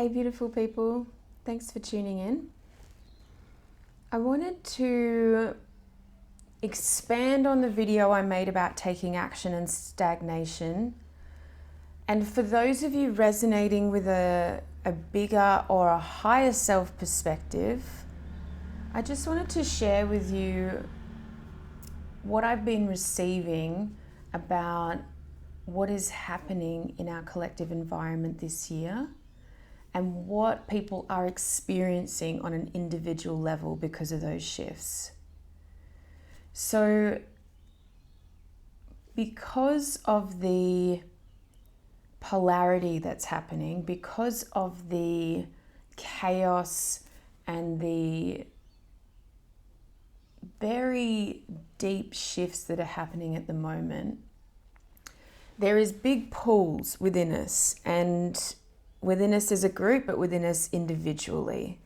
Hey beautiful people, thanks for tuning in. I wanted to expand on the video I made about taking action and stagnation. And for those of you resonating with a bigger or a higher self perspective, I just wanted to share with you what I've been receiving about what is happening in our collective environment this year and what people are experiencing on an individual level because of those shifts. So, because of the polarity that's happening, because of the chaos and the very deep shifts that are happening at the moment, there is big pulls within us, and within us as a group, but within us individually.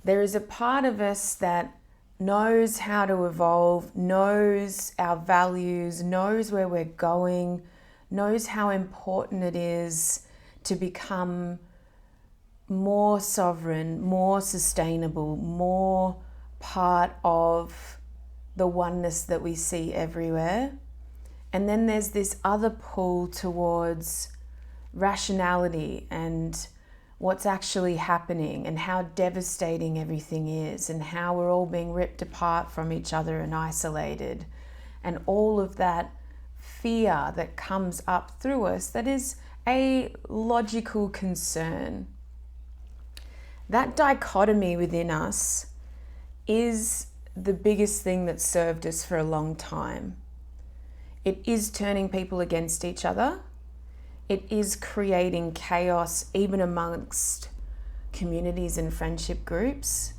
There is a part of us that knows how to evolve, knows our values, knows where we're going, knows how important it is to become more sovereign, more sustainable, more part of the oneness that we see everywhere. And then there's this other pull towards rationality and what's actually happening and how devastating everything is and how we're all being ripped apart from each other and isolated, and all of that fear that comes up through us that is a logical concern. That dichotomy within us is the biggest thing that served us for a long time. It is turning people against each other. It is creating chaos even amongst communities and friendship groups,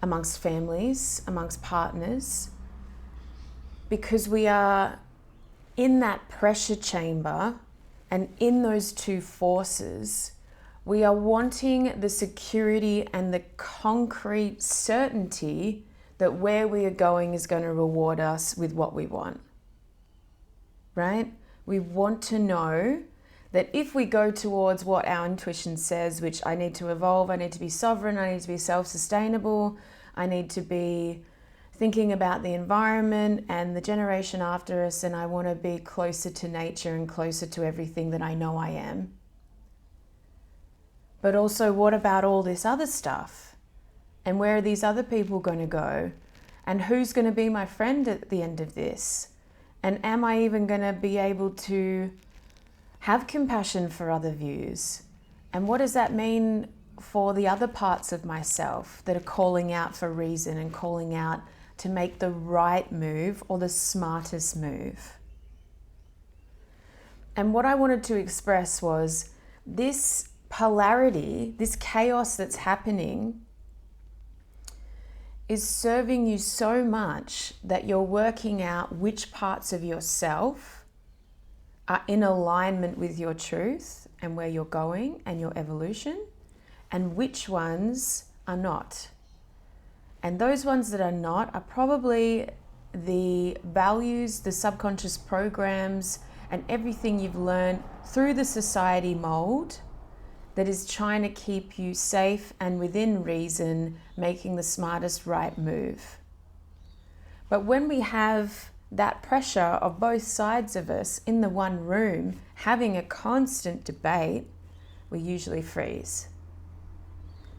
amongst families, amongst partners, because we are in that pressure chamber, and in those two forces, we are wanting the security and the concrete certainty that where we are going is going to reward us with what we want, right? We want to know that if we go towards what our intuition says, which I need to evolve, I need to be sovereign, I need to be self-sustainable, I need to be thinking about the environment and the generation after us, and I want to be closer to nature and closer to everything that I know I am. But also, what about all this other stuff? And where are these other people going to go? And who's going to be my friend at the end of this? And am I even going to be able to have compassion for other views? And what does that mean for the other parts of myself that are calling out for reason and calling out to make the right move or the smartest move? And what I wanted to express was this polarity, this chaos that's happening is serving you so much that you're working out which parts of yourself are in alignment with your truth and where you're going and your evolution, and which ones are not. And those ones that are not are probably the values, the subconscious programs, and everything you've learned through the society mold that is trying to keep you safe and within reason, making the smartest right move. But when we have that pressure of both sides of us in the one room having a constant debate, we usually freeze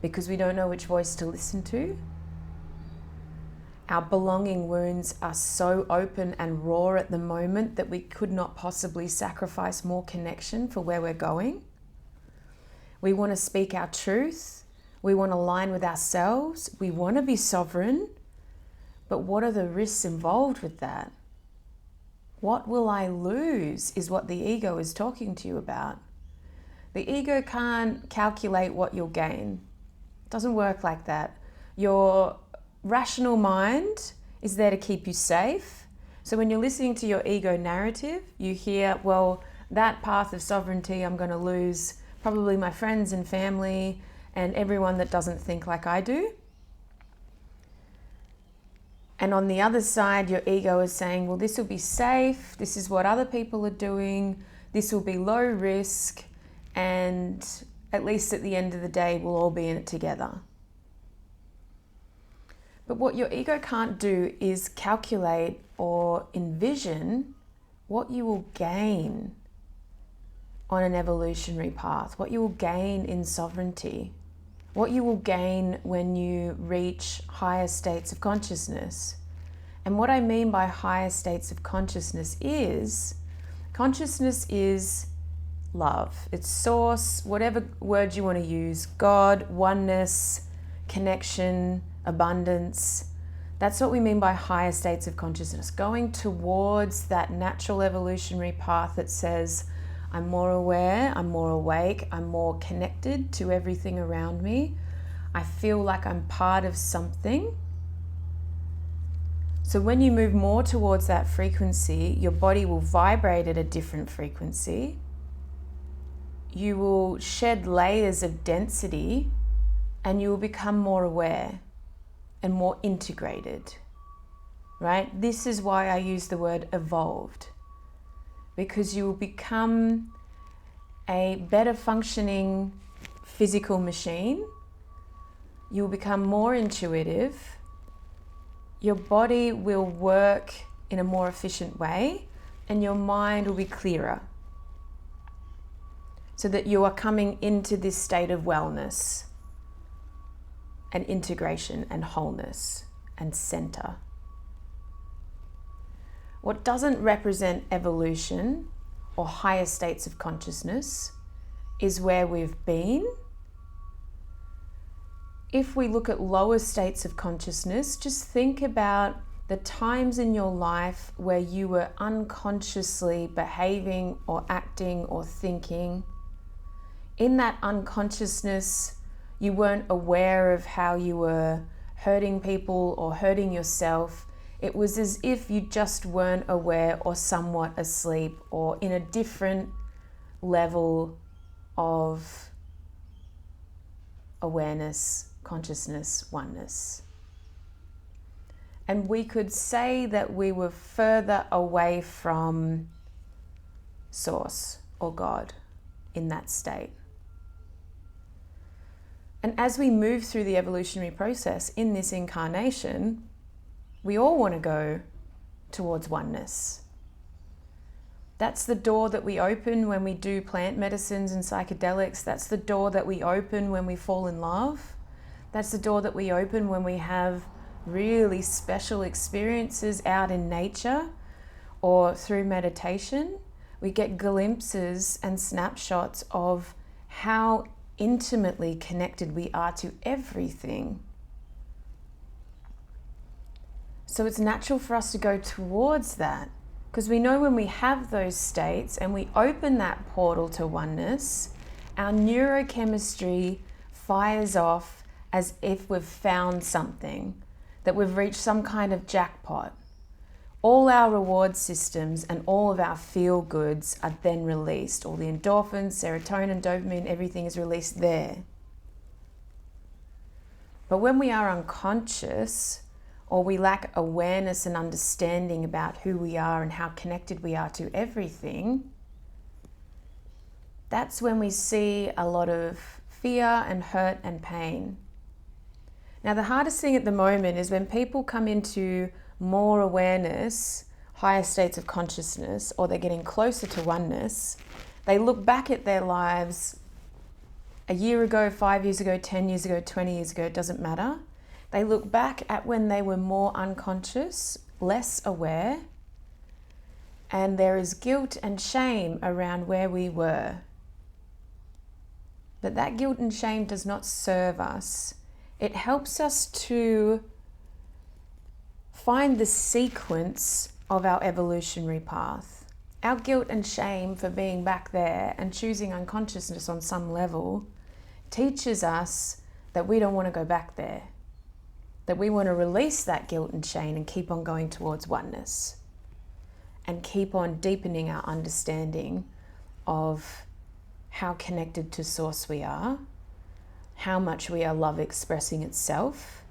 because we don't know which voice to listen to. Our belonging wounds are so open and raw at the moment that we could not possibly sacrifice more connection for where we're going. We want to speak our truth. We want to align with ourselves. We want to be sovereign. But what are the risks involved with that? What will I lose is what the ego is talking to you about. The ego can't calculate what you'll gain. It doesn't work like that. Your rational mind is there to keep you safe. So when you're listening to your ego narrative, you hear, well, that path of sovereignty, I'm going to lose probably my friends and family and everyone that doesn't think like I do. And on the other side, your ego is saying, well, this will be safe. This is what other people are doing. This will be low risk. And at least at the end of the day, we'll all be in it together. But what your ego can't do is calculate or envision what you will gain on an evolutionary path, what you will gain in sovereignty, what you will gain when you reach higher states of consciousness. And what I mean by higher states of consciousness is love. It's source, whatever word you want to use, God, oneness, connection, abundance. That's what we mean by higher states of consciousness, going towards that natural evolutionary path that says, I'm more aware, I'm more awake, I'm more connected to everything around me. I feel like I'm part of something. So when you move more towards that frequency, your body will vibrate at a different frequency. You will shed layers of density and you will become more aware and more integrated, right? This is why I use the word evolved, because you will become a better functioning physical machine. You will become more intuitive. Your body will work in a more efficient way and your mind will be clearer, so that you are coming into this state of wellness and integration and wholeness and center. What doesn't represent evolution or higher states of consciousness is where we've been. If we look at lower states of consciousness, just think about the times in your life where you were unconsciously behaving or acting or thinking. In that unconsciousness, you weren't aware of how you were hurting people or hurting yourself. It was as if you just weren't aware or somewhat asleep or in a different level of awareness, consciousness, oneness. And we could say that we were further away from Source or God in that state. And as we move through the evolutionary process in this incarnation, we all want to go towards oneness. That's the door that we open when we do plant medicines and psychedelics. That's the door that we open when we fall in love. That's the door that we open when we have really special experiences out in nature or through meditation. We get glimpses and snapshots of how intimately connected we are to everything. So it's natural for us to go towards that, because we know when we have those states and we open that portal to oneness, our neurochemistry fires off as if we've found something, that we've reached some kind of jackpot. All our reward systems and all of our feel goods are then released. All the endorphins, serotonin, dopamine, everything is released there. But when we are unconscious, or we lack awareness and understanding about who we are and how connected we are to everything, that's when we see a lot of fear and hurt and pain. Now, the hardest thing at the moment is when people come into more awareness, higher states of consciousness, or they're getting closer to oneness, they look back at their lives a year ago, 5 years ago, 10 years ago, 20 years ago, it doesn't matter. They look back at when they were more unconscious, less aware, and there is guilt and shame around where we were. But that guilt and shame does not serve us. It helps us to find the sequence of our evolutionary path. Our guilt and shame for being back there and choosing unconsciousness on some level teaches us that we don't want to go back there, that we want to release that guilt and shame and keep on going towards oneness and keep on deepening our understanding of how connected to Source we are, how much we are love expressing itself,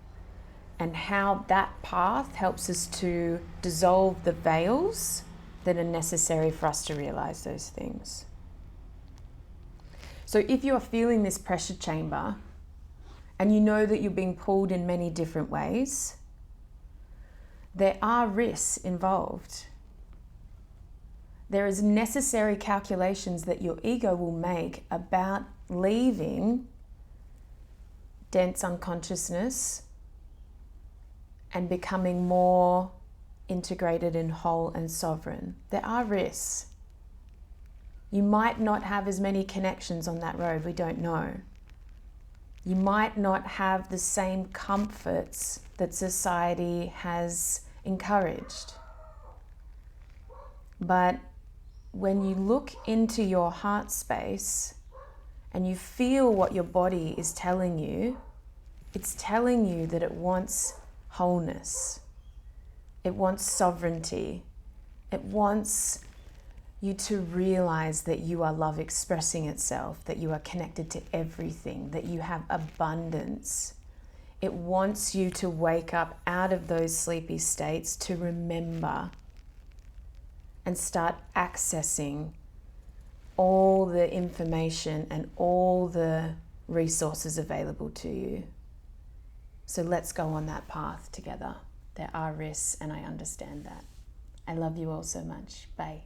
and how that path helps us to dissolve the veils that are necessary for us to realize those things. So if you are feeling this pressure chamber and you know that you're being pulled in many different ways, there are risks involved. There is necessary calculations that your ego will make about leaving dense unconsciousness and becoming more integrated and whole and sovereign. There are risks. You might not have as many connections on that road, we don't know. You might not have the same comforts that society has encouraged. But when you look into your heart space and you feel what your body is telling you, it's telling you that it wants wholeness. It wants sovereignty. It wants you to realize that you are love expressing itself, that you are connected to everything, that you have abundance. It wants you to wake up out of those sleepy states to remember and start accessing all the information and all the resources available to you. So let's go on that path together. There are risks, and I understand that. I love you all so much. Bye.